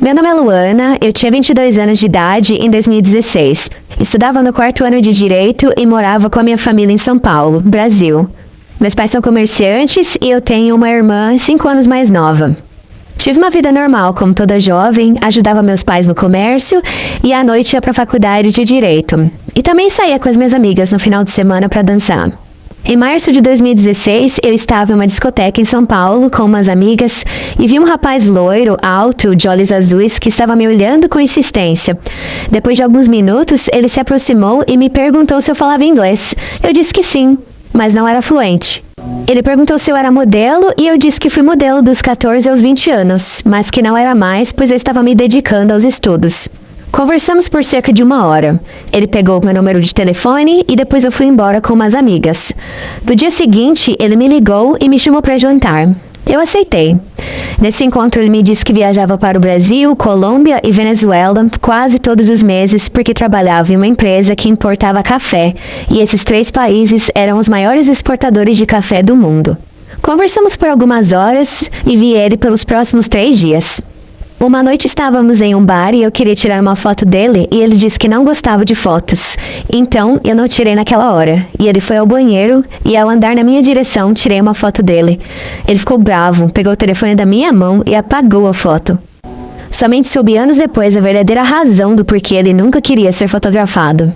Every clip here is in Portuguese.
Meu nome é Luana, eu tinha 22 anos de idade em 2016. Estudava no 4º ano de Direito e morava com a minha família em São Paulo, Brasil. Meus pais são comerciantes e eu tenho uma irmã 5 anos mais nova. Tive uma vida normal, como toda jovem, ajudava meus pais no comércio e à noite ia para a faculdade de Direito. E também saía com as minhas amigas no final de semana para dançar. Em março de 2016, eu estava em uma discoteca em São Paulo com umas amigas e vi um rapaz loiro, alto, de olhos azuis, que estava me olhando com insistência. Depois de alguns minutos, ele se aproximou e me perguntou se eu falava inglês. Eu disse que sim, mas não era fluente. Ele perguntou se eu era modelo e eu disse que fui modelo dos 14 aos 20 anos, mas que não era mais, pois eu estava me dedicando aos estudos. Conversamos por cerca de 1 hora. Ele pegou meu número de telefone e depois eu fui embora com umas amigas. No dia seguinte, ele me ligou e me chamou para jantar. Eu aceitei. Nesse encontro, ele me disse que viajava para o Brasil, Colômbia e Venezuela quase todos os meses porque trabalhava em uma empresa que importava café, e esses 3 países eram os maiores exportadores de café do mundo. Conversamos por algumas horas e vi ele pelos próximos 3 dias. Uma noite estávamos em um bar e eu queria tirar uma foto dele e ele disse que não gostava de fotos. Então, eu não tirei naquela hora. E ele foi ao banheiro e ao andar na minha direção, tirei uma foto dele. Ele ficou bravo, pegou o telefone da minha mão e apagou a foto. Somente soube anos depois a verdadeira razão do porquê ele nunca queria ser fotografado.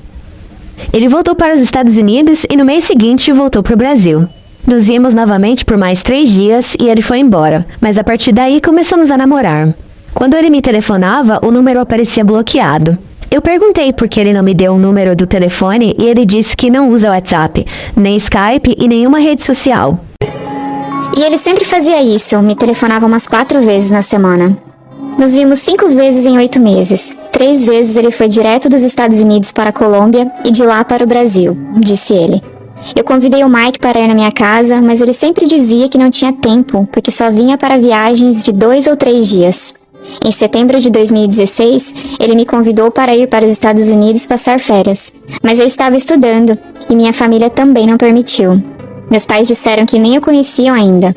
Ele voltou para os Estados Unidos e no mês seguinte voltou para o Brasil. Nos vimos novamente por mais 3 dias e ele foi embora, mas a partir daí começamos a namorar. Quando ele me telefonava, o número aparecia bloqueado. Eu perguntei por que ele não me deu o número do telefone e ele disse que não usa WhatsApp, nem Skype e nenhuma rede social. E ele sempre fazia isso, me telefonava umas 4 vezes na semana. Nos vimos 5 vezes em 8 meses. 3 vezes ele foi direto dos Estados Unidos para a Colômbia e de lá para o Brasil, disse ele. Eu convidei o Mike para ir na minha casa, mas ele sempre dizia que não tinha tempo, porque só vinha para viagens de 2 ou 3 dias. Em setembro de 2016, ele me convidou para ir para os Estados Unidos passar férias, mas eu estava estudando e minha família também não permitiu. Meus pais disseram que nem o conheciam ainda.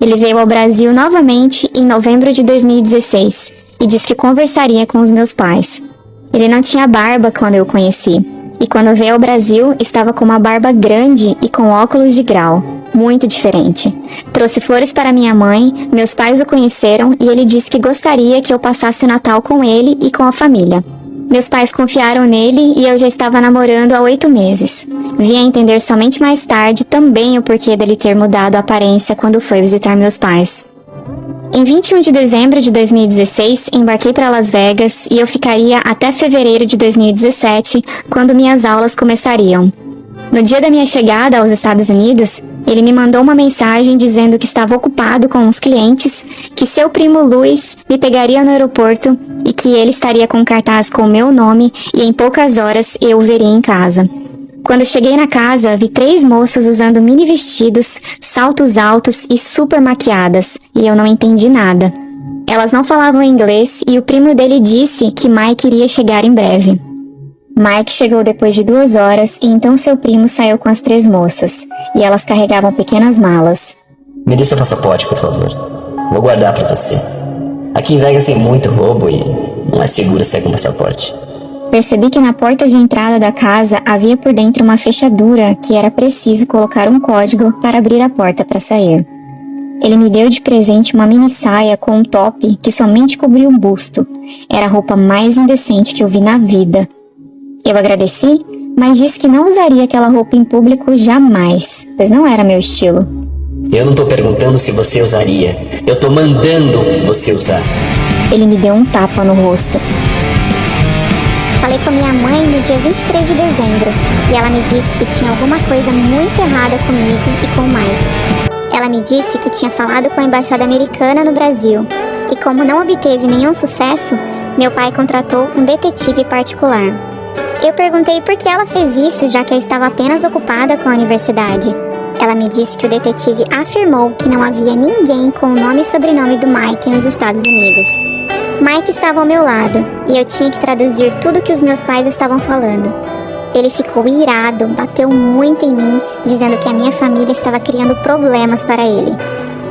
Ele veio ao Brasil novamente em novembro de 2016 e disse que conversaria com os meus pais. Ele não tinha barba quando eu o conheci, e quando veio ao Brasil estava com uma barba grande e com óculos de grau. Muito diferente. Trouxe flores para minha mãe, meus pais o conheceram e ele disse que gostaria que eu passasse o Natal com ele e com a família. Meus pais confiaram nele e eu já estava namorando há 8 meses. Vim a entender somente mais tarde também o porquê dele ter mudado a aparência quando foi visitar meus pais. Em 21 de dezembro de 2016, embarquei para Las Vegas e eu ficaria até fevereiro de 2017, quando minhas aulas começariam. No dia da minha chegada aos Estados Unidos, ele me mandou uma mensagem dizendo que estava ocupado com uns clientes, que seu primo Luiz me pegaria no aeroporto e que ele estaria com um cartaz com o meu nome e em poucas horas eu o veria em casa. Quando cheguei na casa, vi 3 moças usando mini vestidos, saltos altos e super maquiadas, e eu não entendi nada. Elas não falavam inglês e o primo dele disse que Mike iria chegar em breve. Mike chegou depois de 2 horas e então seu primo saiu com as 3 moças, e elas carregavam pequenas malas. Me dê seu passaporte, por favor. Vou guardar pra você. Aqui em Vegas tem muito roubo e não é seguro sair com passaporte. Percebi que na porta de entrada da casa havia por dentro uma fechadura que era preciso colocar um código para abrir a porta para sair. Ele me deu de presente uma mini saia com um top que somente cobria o busto. Era a roupa mais indecente que eu vi na vida. Eu agradeci, mas disse que não usaria aquela roupa em público jamais, pois não era meu estilo. Eu não tô perguntando se você usaria. Eu tô mandando você usar. Ele me deu um tapa no rosto. Falei com minha mãe no dia 23 de dezembro, e ela me disse que tinha alguma coisa muito errada comigo e com o Mike. Ela me disse que tinha falado com a embaixada americana no Brasil, e como não obteve nenhum sucesso, meu pai contratou um detetive particular. Eu perguntei por que ela fez isso, já que eu estava apenas ocupada com a universidade. Ela me disse que o detetive afirmou que não havia ninguém com o nome e sobrenome do Mike nos Estados Unidos. Mike estava ao meu lado, e eu tinha que traduzir tudo que os meus pais estavam falando. Ele ficou irado, bateu muito em mim, dizendo que a minha família estava criando problemas para ele.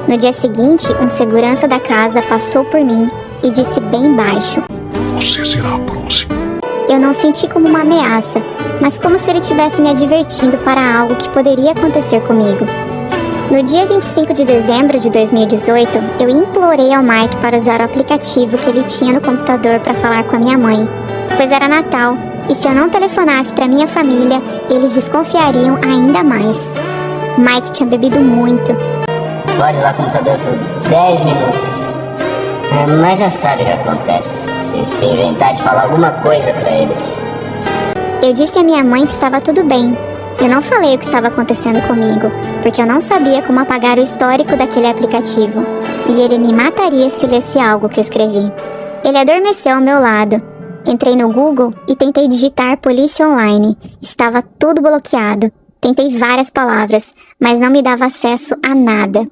No dia seguinte, um segurança da casa passou por mim e disse bem baixo: Você será a próxima. Eu não senti como uma ameaça, mas como se ele estivesse me advertindo para algo que poderia acontecer comigo. No dia 25 de dezembro de 2018, eu implorei ao Mike para usar o aplicativo que ele tinha no computador para falar com a minha mãe, pois era Natal, e se eu não telefonasse para minha família, eles desconfiariam ainda mais. Mike tinha bebido muito. Pode usar o computador por 10 minutos. Mas já sabe o que acontece se inventar de falar alguma coisa pra eles. Eu disse à minha mãe que estava tudo bem. Eu não falei o que estava acontecendo comigo, porque eu não sabia como apagar o histórico daquele aplicativo. E ele me mataria se lesse algo que eu escrevi. Ele adormeceu ao meu lado. Entrei no Google e tentei digitar polícia online. Estava tudo bloqueado. Tentei várias palavras, mas não me dava acesso a nada.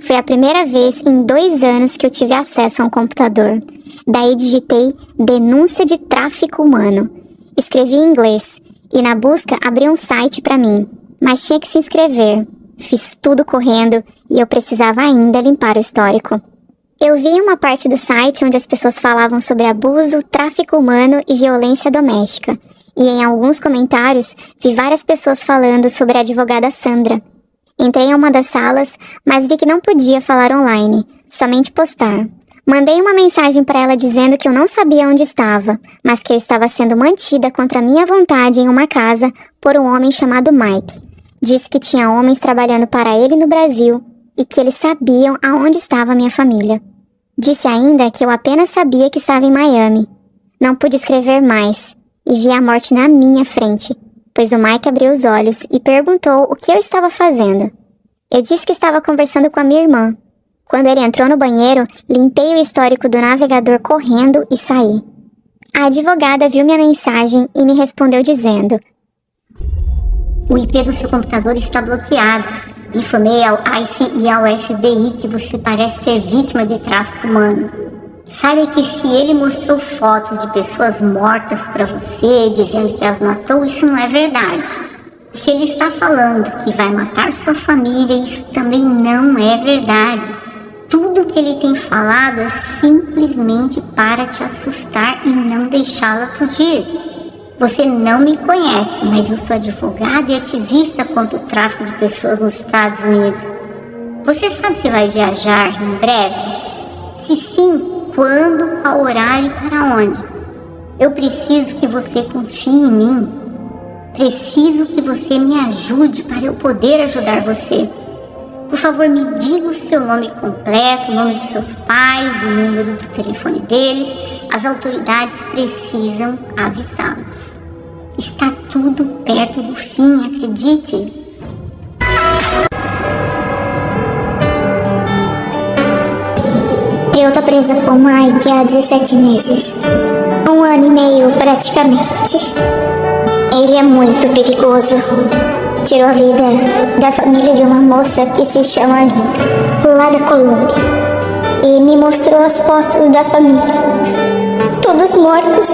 Foi a primeira vez em 2 anos que eu tive acesso a um computador. Daí digitei denúncia de tráfico humano. Escrevi em inglês e na busca abri um site para mim, mas tinha que se inscrever. Fiz tudo correndo e eu precisava ainda limpar o histórico. Eu vi uma parte do site onde as pessoas falavam sobre abuso, tráfico humano e violência doméstica. E em alguns comentários vi várias pessoas falando sobre a advogada Sandra. Entrei em uma das salas, mas vi que não podia falar online, somente postar. Mandei uma mensagem para ela dizendo que eu não sabia onde estava, mas que eu estava sendo mantida contra a minha vontade em uma casa por um homem chamado Mike. Disse que tinha homens trabalhando para ele no Brasil e que eles sabiam aonde estava a minha família. Disse ainda que eu apenas sabia que estava em Miami. Não pude escrever mais e vi a morte na minha frente, pois o Mike abriu os olhos e perguntou o que eu estava fazendo. Eu disse que estava conversando com a minha irmã. Quando ele entrou no banheiro, limpei o histórico do navegador correndo e saí. A advogada viu minha mensagem e me respondeu dizendo: O IP do seu computador está bloqueado. Informei ao ICE e ao FBI que você parece ser vítima de tráfico humano. Saiba que se ele mostrou fotos de pessoas mortas para você, dizendo que as matou, isso não é verdade. Se ele está falando que vai matar sua família, isso também não é verdade. Tudo que ele tem falado é simplesmente para te assustar e não deixá-la fugir. Você não me conhece, mas eu sou advogada e ativista contra o tráfico de pessoas nos Estados Unidos. Você sabe se vai viajar em breve? Se sim, quando, qual horário e para onde? Eu preciso que você confie em mim. Preciso que você me ajude para eu poder ajudar você. Por favor, me diga o seu nome completo, o nome dos seus pais, o número do telefone deles. As autoridades precisam avisá-los. Está tudo perto do fim, acredite. Eu tô presa com o Mike há 17 meses. 1 ano e meio, praticamente. Ele é muito perigoso. Tirou a vida da família de uma moça que se chama Linda, lá da Colômbia. E me mostrou as fotos da família. Todos mortos.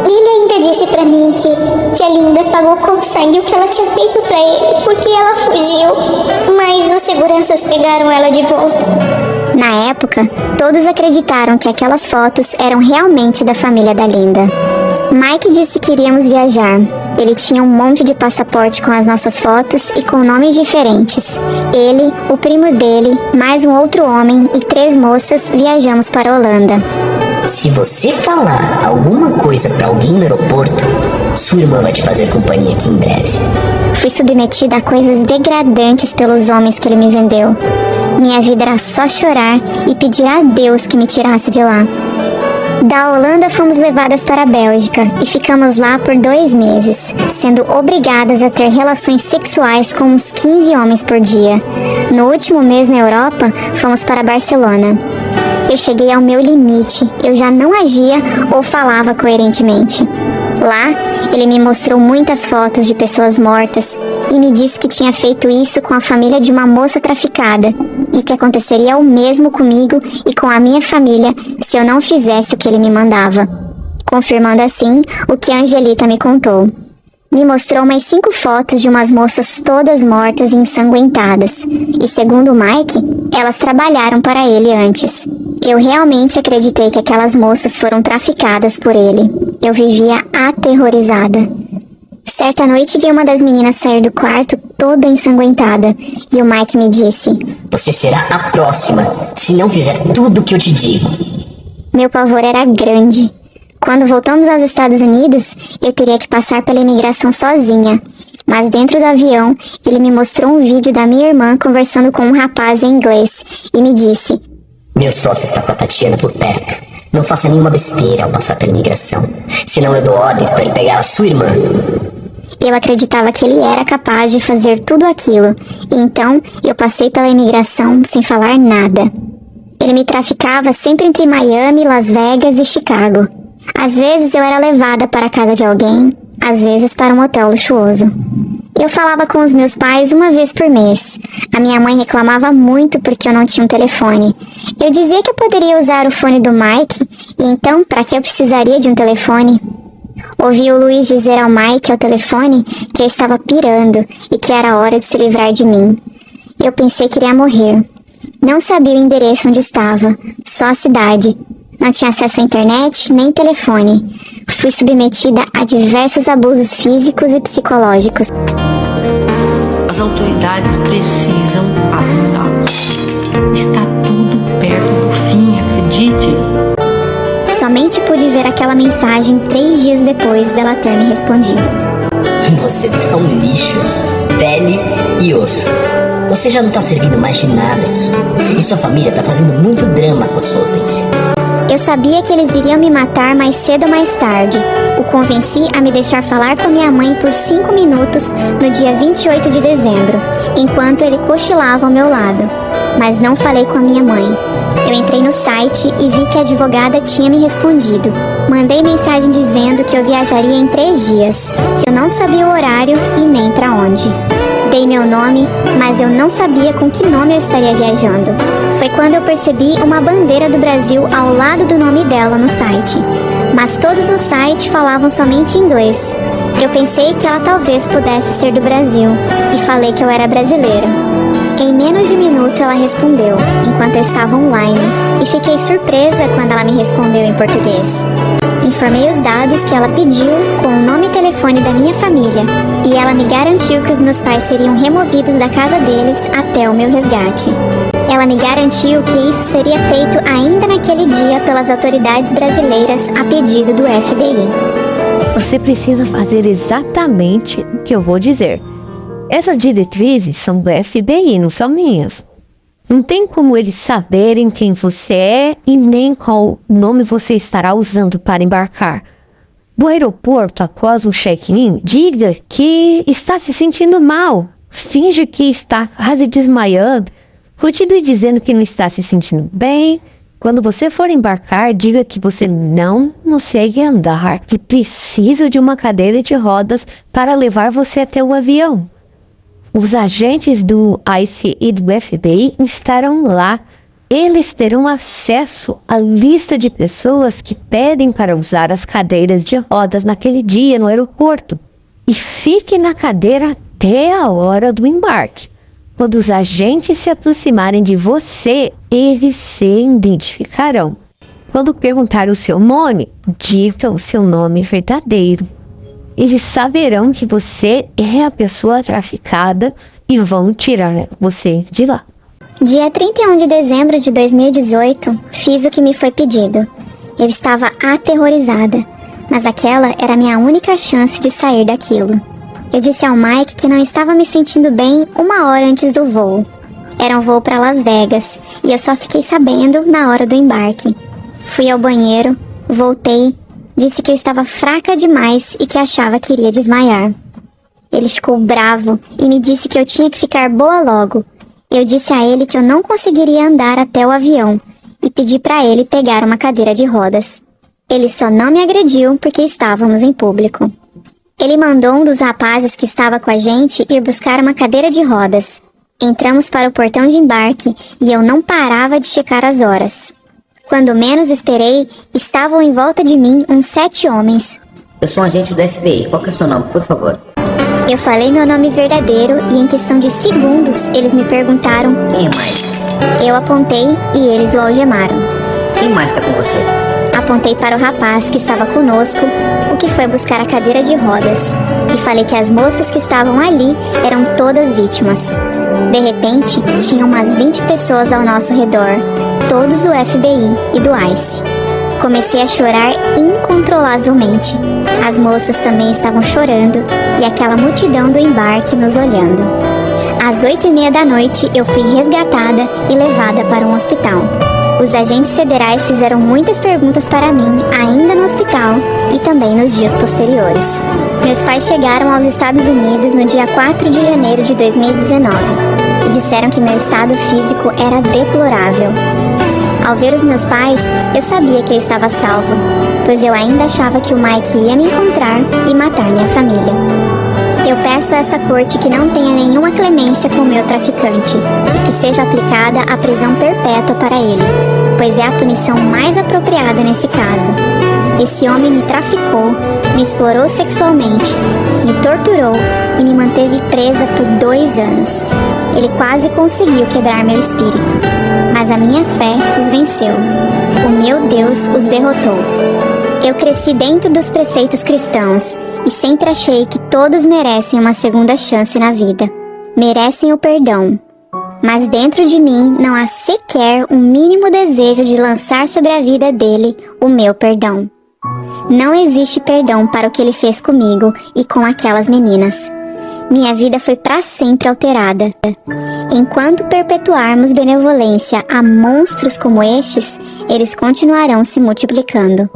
E ele ainda disse pra mim que a Linda pagou com sangue o que ela tinha feito pra ele, porque ela fugiu. Mas os seguranças pegaram ela de volta. Na época, todos acreditaram que aquelas fotos eram realmente da família da Linda. Mike disse que iríamos viajar. Ele tinha um monte de passaporte com as nossas fotos e com nomes diferentes. Ele, o primo dele, mais um outro homem e 3 moças viajamos para a Holanda. Se você falar alguma coisa pra alguém no aeroporto, sua irmã vai te fazer companhia aqui em breve. Fui submetida a coisas degradantes pelos homens que ele me vendeu. Minha vida era só chorar e pedir a Deus que me tirasse de lá. Da Holanda fomos levadas para a Bélgica e ficamos lá por 2 meses, sendo obrigadas a ter relações sexuais com uns 15 homens por dia. No último mês na Europa, fomos para Barcelona. Eu cheguei ao meu limite, eu já não agia ou falava coerentemente. Lá, ele me mostrou muitas fotos de pessoas mortas e me disse que tinha feito isso com a família de uma moça traficada e que aconteceria o mesmo comigo e com a minha família se eu não fizesse o que ele me mandava, confirmando assim o que a Angelita me contou. Me mostrou mais 5 fotos de umas moças todas mortas e ensanguentadas. E segundo Mike, elas trabalharam para ele antes. Eu realmente acreditei que aquelas moças foram traficadas por ele. Eu vivia aterrorizada. Certa noite vi uma das meninas sair do quarto toda ensanguentada. E o Mike me disse: Você será a próxima, se não fizer tudo o que eu te digo. Meu pavor era grande. Quando voltamos aos Estados Unidos, eu teria que passar pela imigração sozinha. Mas dentro do avião, ele me mostrou um vídeo da minha irmã conversando com um rapaz em inglês e me disse: Meu sócio está com a Tatiana por perto. Não faça nenhuma besteira ao passar pela imigração, senão eu dou ordens para ir pegar a sua irmã. Eu acreditava que ele era capaz de fazer tudo aquilo, e então eu passei pela imigração sem falar nada. Ele me traficava sempre entre Miami, Las Vegas e Chicago. Às vezes eu era levada para a casa de alguém, às vezes para um hotel luxuoso. Eu falava com os meus pais uma vez por mês. A minha mãe reclamava muito porque eu não tinha um telefone. Eu dizia que eu poderia usar o fone do Mike, e então para que eu precisaria de um telefone? Ouvi o Luiz dizer ao Mike ao telefone que eu estava pirando e que era hora de se livrar de mim. Eu pensei que iria morrer. Não sabia o endereço onde estava, só a cidade. Não tinha acesso à internet nem telefone. Fui submetida a diversos abusos físicos e psicológicos. As autoridades precisam avisá-los. Está tudo perto do fim, acredite. Somente pude ver aquela mensagem 3 dias depois dela ter me respondido. Você tá um lixo, pele e osso. Você já não tá servindo mais de nada aqui. E sua família tá fazendo muito drama com a sua ausência. Eu sabia que eles iriam me matar mais cedo ou mais tarde. O convenci a me deixar falar com minha mãe por 5 minutos no dia 28 de dezembro, enquanto ele cochilava ao meu lado. Mas não falei com a minha mãe. Eu entrei no site e vi que a advogada tinha me respondido. Mandei mensagem dizendo que eu viajaria em 3 dias, que eu não sabia o horário e nem para onde. Dei meu nome, mas eu não sabia com que nome eu estaria viajando. Foi quando eu percebi uma bandeira do Brasil ao lado do nome dela no site. Mas todos no site falavam somente inglês. Eu pensei que ela talvez pudesse ser do Brasil e falei que eu era brasileira. Em menos de um minuto ela respondeu, enquanto eu estava online, e fiquei surpresa quando ela me respondeu em português. Informei os dados que ela pediu com o nome e telefone da minha família, e ela me garantiu que os meus pais seriam removidos da casa deles até o meu resgate. Ela me garantiu que isso seria feito ainda naquele dia pelas autoridades brasileiras a pedido do FBI. Você precisa fazer exatamente o que eu vou dizer. Essas diretrizes são do FBI, não são minhas. Não tem como eles saberem quem você é e nem qual nome você estará usando para embarcar. No aeroporto, após um check-in, diga que está se sentindo mal. Finge que está quase desmaiando. Continue dizendo que não está se sentindo bem. Quando você for embarcar, diga que você não consegue andar e precisa de uma cadeira de rodas para levar você até o avião. Os agentes do ICE e do FBI estarão lá. Eles terão acesso à lista de pessoas que pedem para usar as cadeiras de rodas naquele dia no aeroporto. E fique na cadeira até a hora do embarque. Quando os agentes se aproximarem de você, eles se identificarão. Quando perguntar o seu nome, diga o seu nome verdadeiro. Eles saberão que você é a pessoa traficada e vão tirar você de lá. Dia 31 de dezembro de 2018, fiz o que me foi pedido. Eu estava aterrorizada, mas aquela era a minha única chance de sair daquilo. Eu disse ao Mike que não estava me sentindo bem 1 hora antes do voo. Era um voo para Las Vegas e eu só fiquei sabendo na hora do embarque. Fui ao banheiro, voltei, disse que eu estava fraca demais e que achava que iria desmaiar. Ele ficou bravo e me disse que eu tinha que ficar boa logo. Eu disse a ele que eu não conseguiria andar até o avião e pedi para ele pegar uma cadeira de rodas. Ele só não me agrediu porque estávamos em público. Ele mandou um dos rapazes que estava com a gente ir buscar uma cadeira de rodas. Entramos para o portão de embarque e eu não parava de checar as horas. Quando menos esperei, estavam em volta de mim uns 7 homens. Eu sou um agente do FBI. Qual que é o seu nome, por favor? Eu falei meu nome verdadeiro e em questão de segundos eles me perguntaram. Quem é mais? Eu apontei e eles o algemaram. Quem mais tá com você? Apontei para o rapaz que estava conosco, o que foi buscar a cadeira de rodas, e falei que as moças que estavam ali eram todas vítimas. De repente, tinha umas 20 pessoas ao nosso redor, todos do FBI e do ICE. Comecei a chorar incontrolavelmente. As moças também estavam chorando e aquela multidão do embarque nos olhando. Às 8h30 da noite, eu fui resgatada e levada para um hospital. Os agentes federais fizeram muitas perguntas para mim, ainda no hospital e também nos dias posteriores. Meus pais chegaram aos Estados Unidos no dia 4 de janeiro de 2019 e disseram que meu estado físico era deplorável. Ao ver os meus pais, eu sabia que eu estava salva, pois eu ainda achava que o Mike ia me encontrar e matar minha família. Eu peço a essa corte que não tenha nenhuma clemência com o meu traficante e que seja aplicada a prisão perpétua para ele, pois é a punição mais apropriada nesse caso. Esse homem me traficou, me explorou sexualmente, me torturou e me manteve presa por 2 anos. Ele quase conseguiu quebrar meu espírito, mas a minha fé os venceu. O meu Deus os derrotou. Eu cresci dentro dos preceitos cristãos e sempre achei que todos merecem uma segunda chance na vida. Merecem o perdão. Mas dentro de mim não há sequer um mínimo desejo de lançar sobre a vida dele o meu perdão. Não existe perdão para o que ele fez comigo e com aquelas meninas. Minha vida foi para sempre alterada. Enquanto perpetuarmos benevolência a monstros como estes, eles continuarão se multiplicando.